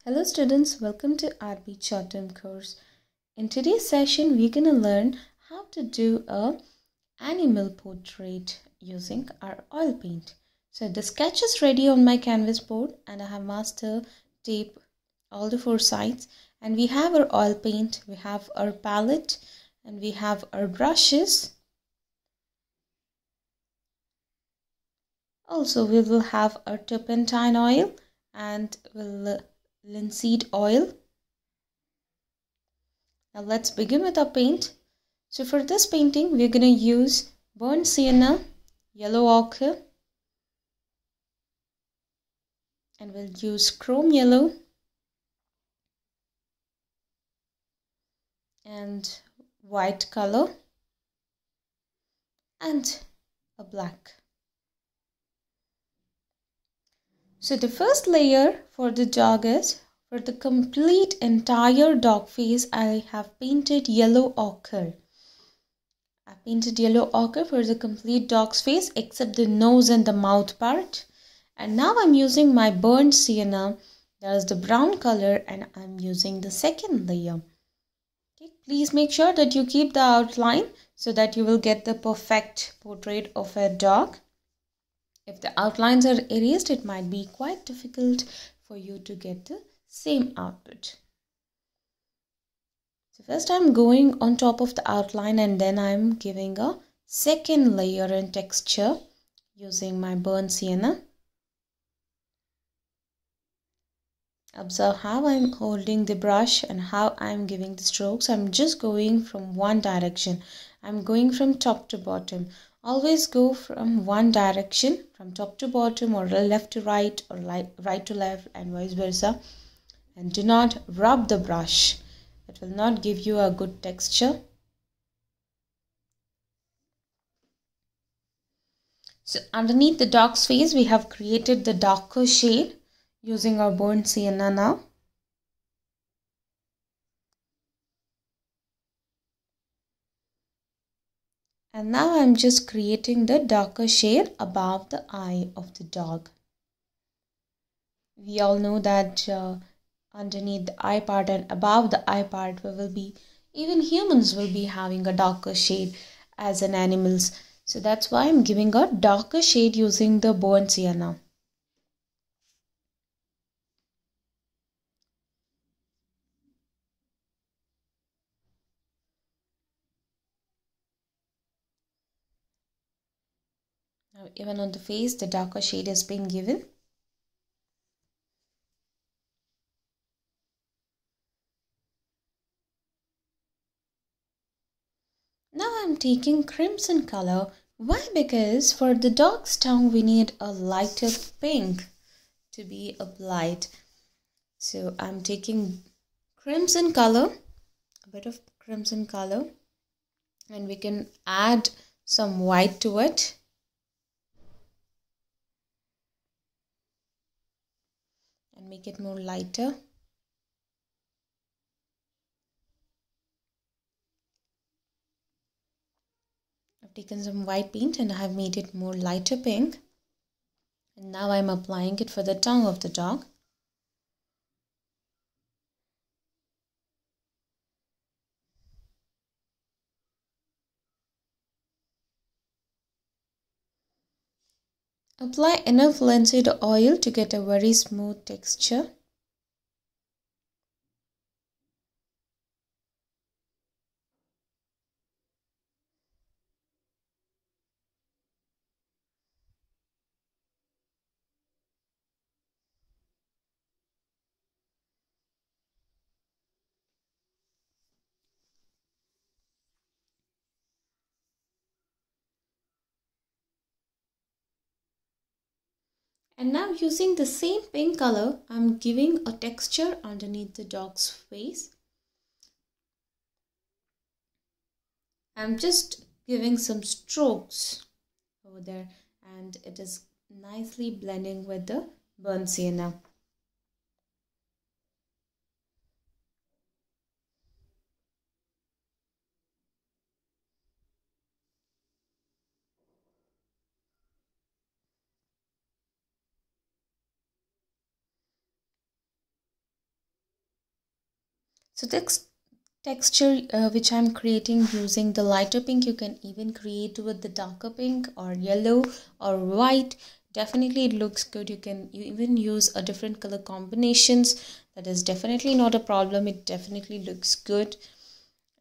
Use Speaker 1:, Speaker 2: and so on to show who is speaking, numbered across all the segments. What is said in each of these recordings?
Speaker 1: Hello students, welcome to RB short-term course. In today's session, we're going to learn how to do a animal portrait using our oil paint. So the sketch is ready on my canvas board and I have master tape all the four sides, and we have our oil paint, we have our palette, and we have our brushes. Also, we will have our turpentine oil and linseed oil. Now let's begin with our paint. So for this painting, we're going to use burnt sienna, yellow ochre, and we'll use chrome yellow and white color and a black. So the first layer for the dog is, for the complete entire dog face, I have painted yellow ochre. I painted yellow ochre for the complete dog's face except the nose and the mouth part. And now I'm using my burnt sienna, that is the brown color, and I'm using the second layer. Okay, please make sure that you keep the outline so that you will get the perfect portrait of a dog. If the outlines are erased, it might be quite difficult for you to get the same output. So first I'm going on top of the outline and then I'm giving a second layer in texture using my burnt sienna. Observe how I'm holding the brush and how I'm giving the strokes. I'm just going from one direction. I'm going from top to bottom. Always go from one direction, from top to bottom, or left to right, or right to left, and vice versa. And do not rub the brush. It will not give you a good texture. So underneath the dog's face, we have created the darker shade using our burnt sienna now. And now I'm just creating the darker shade above the eye of the dog. We all know that underneath the eye part and above the eye part, even humans will be having a darker shade as an animals. So that's why I'm giving a darker shade using the burnt sienna. Now even on the face, the darker shade has been given. Now I'm taking crimson color. Why? Because for the dog's tongue we need a lighter pink to be applied. So I'm taking crimson color, a bit of crimson color, and we can add some white to it. And make it more lighter. I've taken some white paint and I have made it more lighter pink. And now I'm applying it for the tongue of the dog. Apply enough linseed oil to get a very smooth texture. And now using the same pink color, I'm giving a texture underneath the dog's face. I'm just giving some strokes over there and it is nicely blending with the burnt sienna. So this texture which I'm creating using the lighter pink, you can even create with the darker pink or yellow or white. Definitely it looks good. You even use a different color combinations. That is definitely not a problem. It definitely looks good.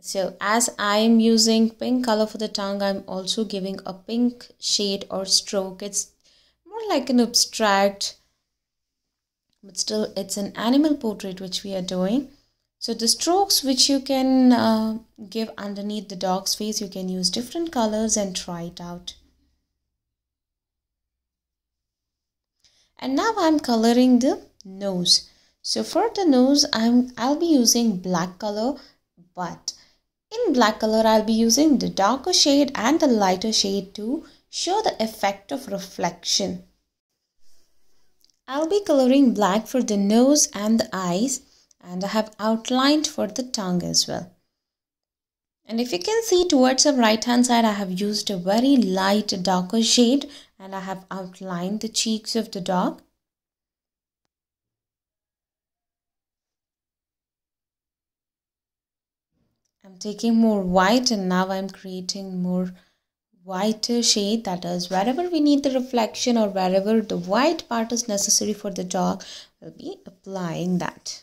Speaker 1: So as I'm using pink color for the tongue, I'm also giving a pink shade or stroke. It's more like an abstract, but still it's an animal portrait which we are doing. So the strokes which you can give underneath the dog's face, you can use different colors and try it out. And now I'm coloring the nose. So for the nose, I'll be using black color, but in black color I'll be using the darker shade and the lighter shade to show the effect of reflection. I'll be coloring black for the nose and the eyes, and I have outlined for the tongue as well. And if you can see towards the right hand side, I have used a very light darker shade and I have outlined the cheeks of the dog. I'm taking more white and now I'm creating more whiter shade, that is wherever we need the reflection or wherever the white part is necessary for the dog, we'll be applying that.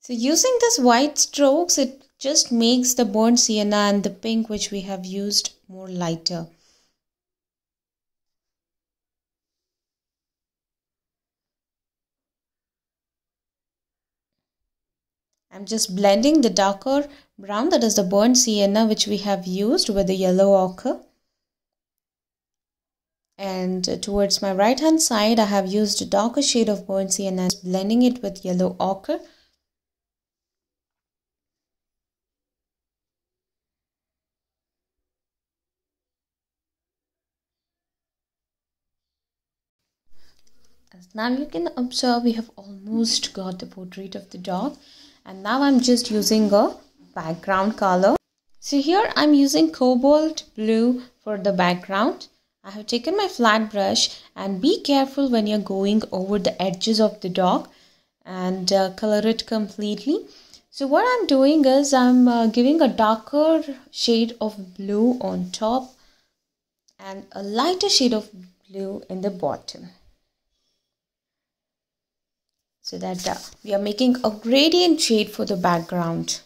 Speaker 1: So using this white strokes, it just makes the burnt sienna and the pink which we have used more lighter. I'm just blending the darker brown, that is the burnt sienna which we have used, with the yellow ochre. And towards my right hand side, I have used a darker shade of burnt sienna, blending it with yellow ochre. As now you can observe, we have almost got the portrait of the dog. And now I'm just using a background color. So here I'm using cobalt blue for the background. I have taken my flat brush, and be careful when you're going over the edges of the dog and color it completely. So what I'm doing is I'm giving a darker shade of blue on top and a lighter shade of blue in the bottom, so that we are making a gradient shade for the background.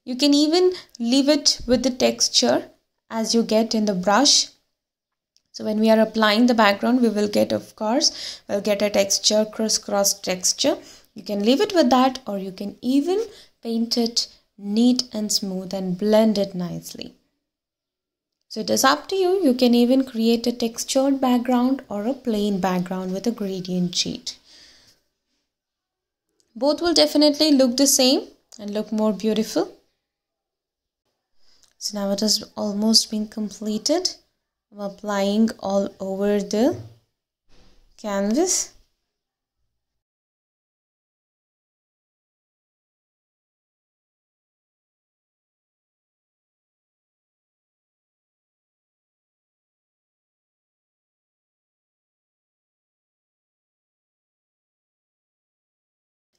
Speaker 1: You can even leave it with the texture as you get in the brush. So when we are applying the background, we will get, of course, we'll get a texture, crisscross texture. You can leave it with that, or you can even paint it neat and smooth and blend it nicely. So it is up to you. You can even create a textured background or a plain background with a gradient shade. Both will definitely look the same and look more beautiful. So now it has almost been completed. I'm applying all over the canvas.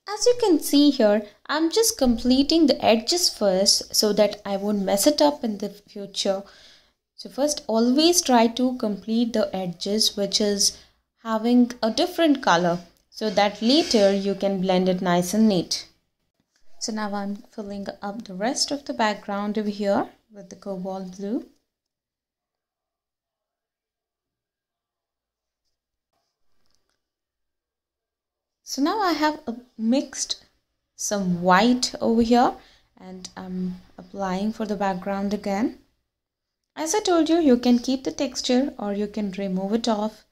Speaker 1: As you can see here, I'm just completing the edges first so that I won't mess it up in the future. So first, always try to complete the edges which is having a different color, so that later you can blend it nice and neat. So now I'm filling up the rest of the background over here with the cobalt blue. So now I have mixed some white over here and I'm applying for the background again. As I told you, you can keep the texture or you can remove it off,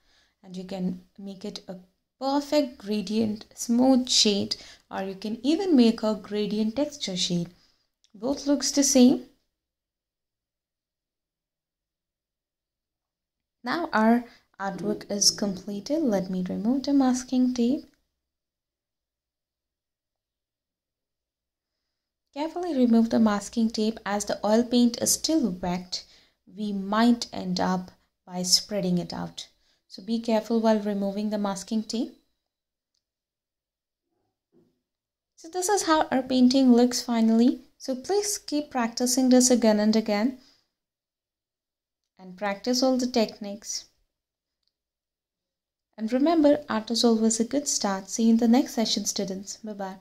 Speaker 1: and you can make it a perfect gradient smooth shade, or you can even make a gradient texture shade. Both looks the same. Now our artwork is completed. Let me remove the masking tape. Carefully remove the masking tape, as the oil paint is still wet. We might end up by spreading it out. So be careful while removing the masking tape. So this is how our painting looks finally. So please keep practicing this again and again. And practice all the techniques. And remember, art is always a good start. See you in the next session, students. Bye-bye.